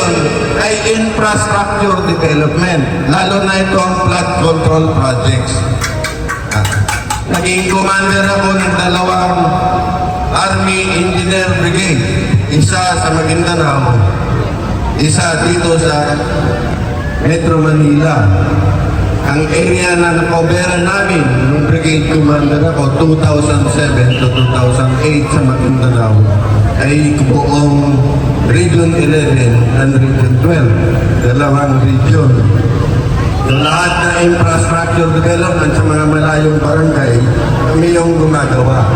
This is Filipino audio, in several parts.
ngayon ay infrastructure development, lalo na ito ang flood control projects. Naging commander ako ng dalawang Army Engineer Brigade, isa sa Maguindanao, isa dito sa Metro Manila. Ang area na nakoberan namin nung brigade commander ako 2007 to 2008 sa Maguindanao ay buong Region 11 and Region 12, dalawang region. Yung lahat na infrastructure development sa mga malayong barangay, kami yung gumagawa.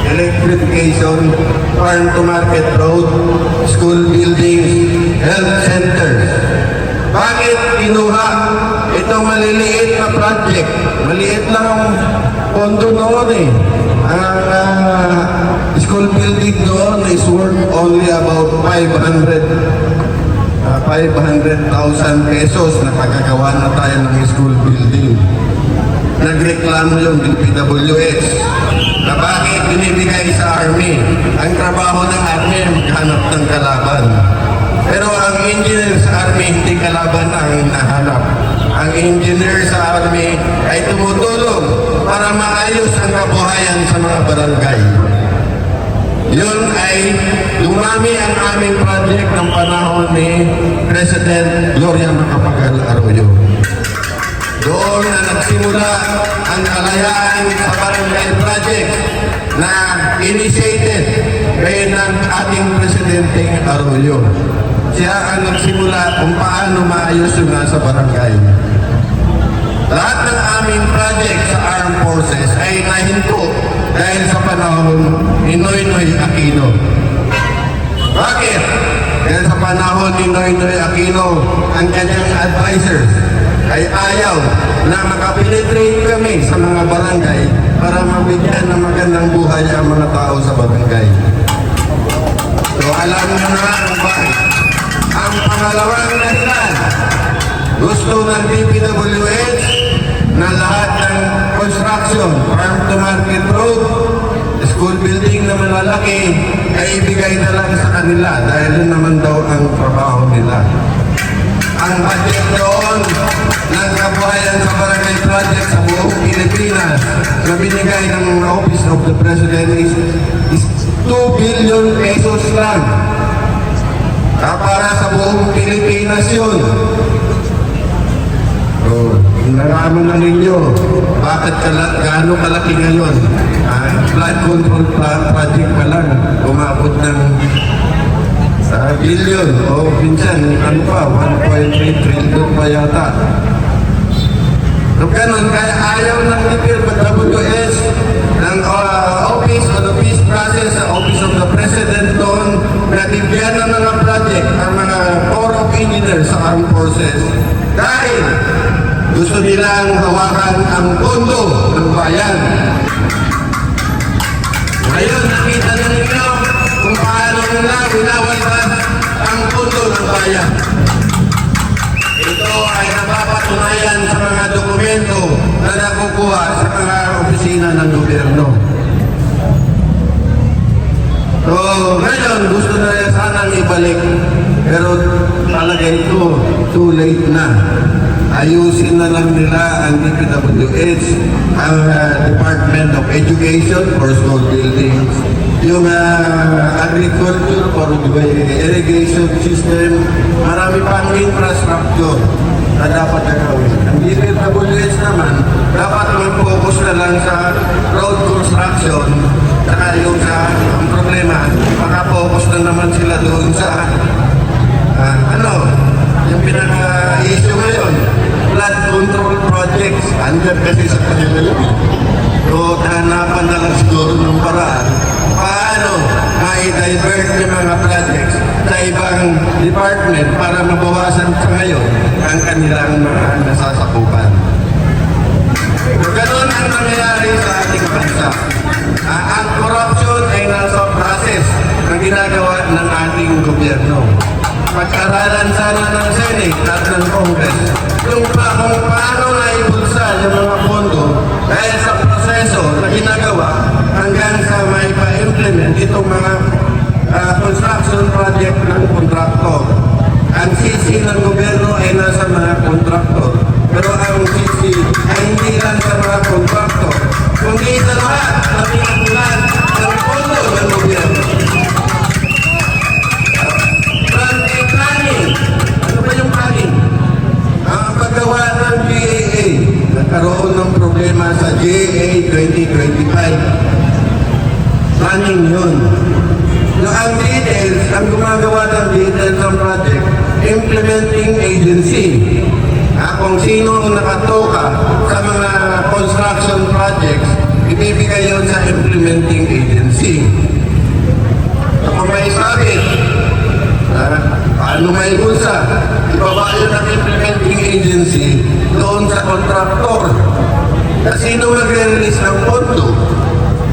Electrification, farm to market road, school buildings, health centers. Bakit kinuha itong maliliit na project? Maliit lang ang pondo noon eh. Ang school building noon is worth only about 500,000 pesos na pagkagawa na tayo ng school building. Nagreklamo yung DPWH na bakit binibigay sa Army. Ang trabaho ng Army ay maghanap ng kalaban. Pero ang engineer sa Army, hindi kalaban ang nahanap. Ang engineer sa Army ay tumutulong para maayos ang kabuhayan sa mga barangay. Yun ay dumami ang aming project ng panahon ni President Gloria Macapagal Arroyo. Doon na nagsimula ang kalayaan sa barangay project na initiated ngayon ng ating Presidente Arroyo. Siya ang nagsimula kung paano maayos yung nasa barangay. Lahat ng aming project sa Armed Forces ay nahinto dahil sa panahon ni Noynoy Aquino. Bakit? Dahil sa panahon ni Noynoy Aquino, ang kanyang advisors ay ayaw na makapenetrate kami sa mga barangay para mabigyan ng magandang buhay ang mga tao sa barangay. So alam nyo na kung bakit. Ang pangalawang dahilan, gusto ng DPWH na lahat ng construction, farm to market road, school building na malalaki, ay ibigay na lang sa kanila dahil yun naman daw ang trabaho nila. Ang budget doon ng kabuhayan sa barangay project sa buong Pilipinas na binigay ng Office of the President is 2 billion pesos lang. Para sa buong Pilipinas yun. So, nalaman na ninyo bakit gaano kalaki ngayon. Flood control project pa lang umabot ng billion o minsan ano pa 1.3 trillion pa yata. So ganun, kaya ayaw ng DPWH ng Office of the Peace Process sa Office of the President doon na bigyan ng mga project ang mga Corps of Engineers sa Armed Forces dahil gusto nilang hawakan ang pondo ng bayan. Ngayon, nakita na ninyo kung paano nila winawalban ang pondo ng bayan. Ito ay napapatunayan sa mga dokumento na nakukuha sa mga opisina ng gobyerno. So, ngayon, gusto na sanang ibalik. Pero talaga ito, too late na. Ayusin na lang nila ang DPWH, ang Department of Education for school buildings, yung agriculture for irrigation system, marami pang infrastructure na dapat gagawin. Ang DPWH naman, dapat mag-focus na lang sa road construction, saka yung ang problema, maka-focus na naman sila doon sa yung pinaka-issue ngayon, flood control projects. Andyan kasi sa kanila yun. So, hanapan na lang siguro ng paraan paano ma-divert yung mga projects sa ibang department para mabawasan sa ngayon ang kanilang mga nasasakupan. So, ganun ang nangyayari sa ating bansa. Ang corruption ay nasa process na ginagawa ng ating gobyerno. Pag-aralan sana ng Senate at ng Congress kung paano naibulsa yung mga pondo dahil sa proseso na ginagawa hanggang sa may pa-implement itong mga construction project ng kontraktor. Ang ang gumagawa ng details ng project, implementing agency. Kung sino ang nakatoka sa mga construction projects, ibibigay yun sa implementing agency. Kung may sabit, paano may bulsa, ibaba yun ng implementing agency doon sa contractor. Sino magre-release ng pondo?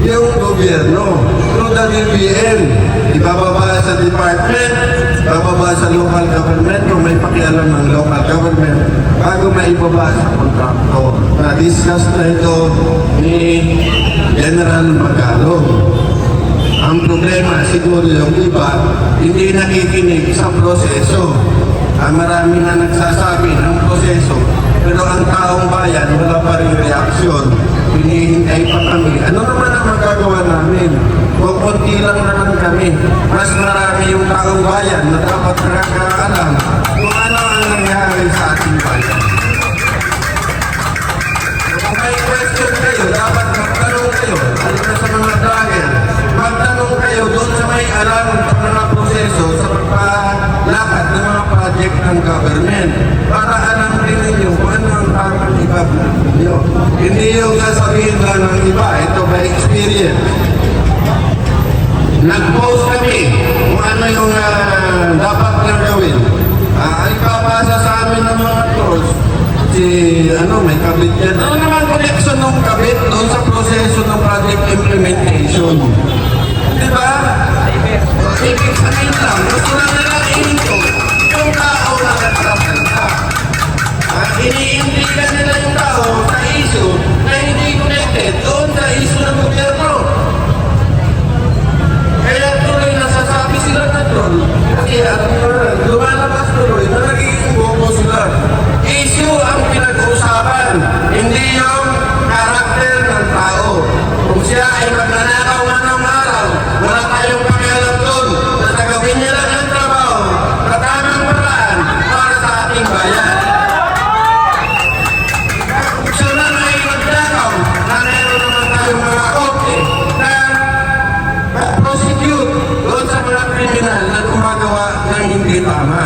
Yung gobyerno, through the DBM, ibababa sa department, ibababa sa local government, kung may pakialam ng local government, bago maibaba sa contractor. Na-discuss na ito ni General Magalong. Ang problema, siguro yung iba, hindi nakikinig sa proseso. Marami na nagsasabi ng proseso, pero ang taong bayan, wala pa rin reaksyon. Hinihintay pa kami. Ano naman ang magagawa namin? Kung konti lang naman kami, mas marami yung taong bayan na dapat nakakaalam kung ano ang nangyari sa ating bayan. Kung may question kayo, dapat magtanong kayo. Halika sa mga vlogger, magtanong kayo doon sa may alam sa mga proseso sa pagpalakad ng mga project ng government para alam din ninyo kung ano ang tamang i-government ninyo. Hindi yung sasabihin lang ng iba, ito by experience. Nag-post kami kung ano yung dapat na gawin. Ay papasa sa amin ng mga trolls. May kabit yan. Ano naman connection ng kabit doon sa proseso ng project implementation? Diba? Ibig sabihin lang, gusto na nilang ito yung tao na nagsasalita. Iniimplikan nila yung tao sa issue na hindi connected doon sa issue ng gobyerno. Kaya tuloy nasasabi sila na troll. Kasi lumalabas tuloy na nagiging bobo sila. Issue ang pinag-uusapan, hindi yung karakter ng tao. Kung siya ay magnanakaw ng araw, wala tayong pakialam doon. Nasa gawin niya lang ang trabaho, katamang paraan para sa ating bayan. Kung siya na ay magnanakaw, na meron naman tayong mga korte na mag-prosecute doon sa mga kriminal na gumagawa ng hindi tama.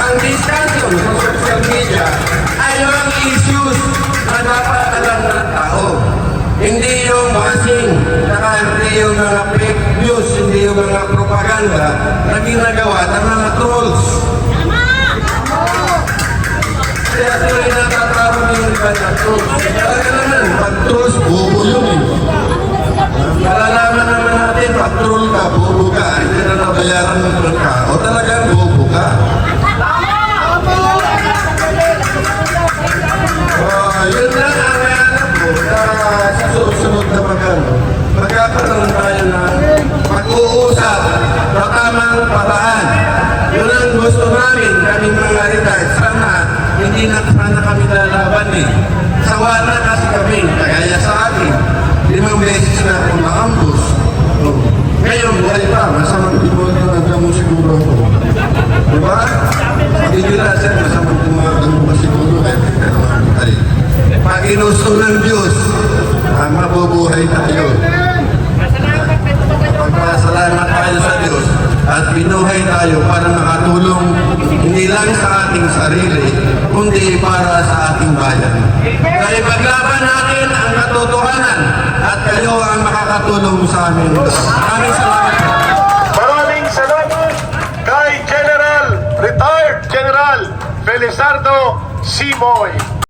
Ang discussion sa social media ay yung issues na dapat alam ng tao. Hindi yung basing, saka hindi yung mga fake news, hindi yung mga propaganda na ginagawa ng mga trolls. Kaya tuloy natatawag yung iba na trolls. Talaga naman, pag trolls, bobo yun eh. Malalaman naman natin, pag troll ka, bobo ka, hindi na nabayaran ng troll ka, o talagang bobo ka. Yun lang ang alam ko sa susunod na magkakaroon tayo ng pag-uusap sa tamang paraan. Yun ang gusto namin, kaming mga retired. Sana, hindi na kami lalaban eh. Sawa na kasi kami, kagaya sa akin. 5 beses na akong na-ambush. Ngayon, buhay pa, masamang tibuhan na nagdamo siguro ako. Diba? Sabi nila, sir, masamang tibuhan mo siguro. Ay, pag inusto ng Diyos, mabubuhay tayo. Pagpasalamat tayo sa Diyos at binuhay tayo para makatulong hindi lang sa ating sarili, kundi para sa ating bayan. Kaya paglaban natin ang katotohanan at kayo ang makakatulong sa amin. Maraming salamat. Maraming salamat kay Retired General Felizardo Simoy.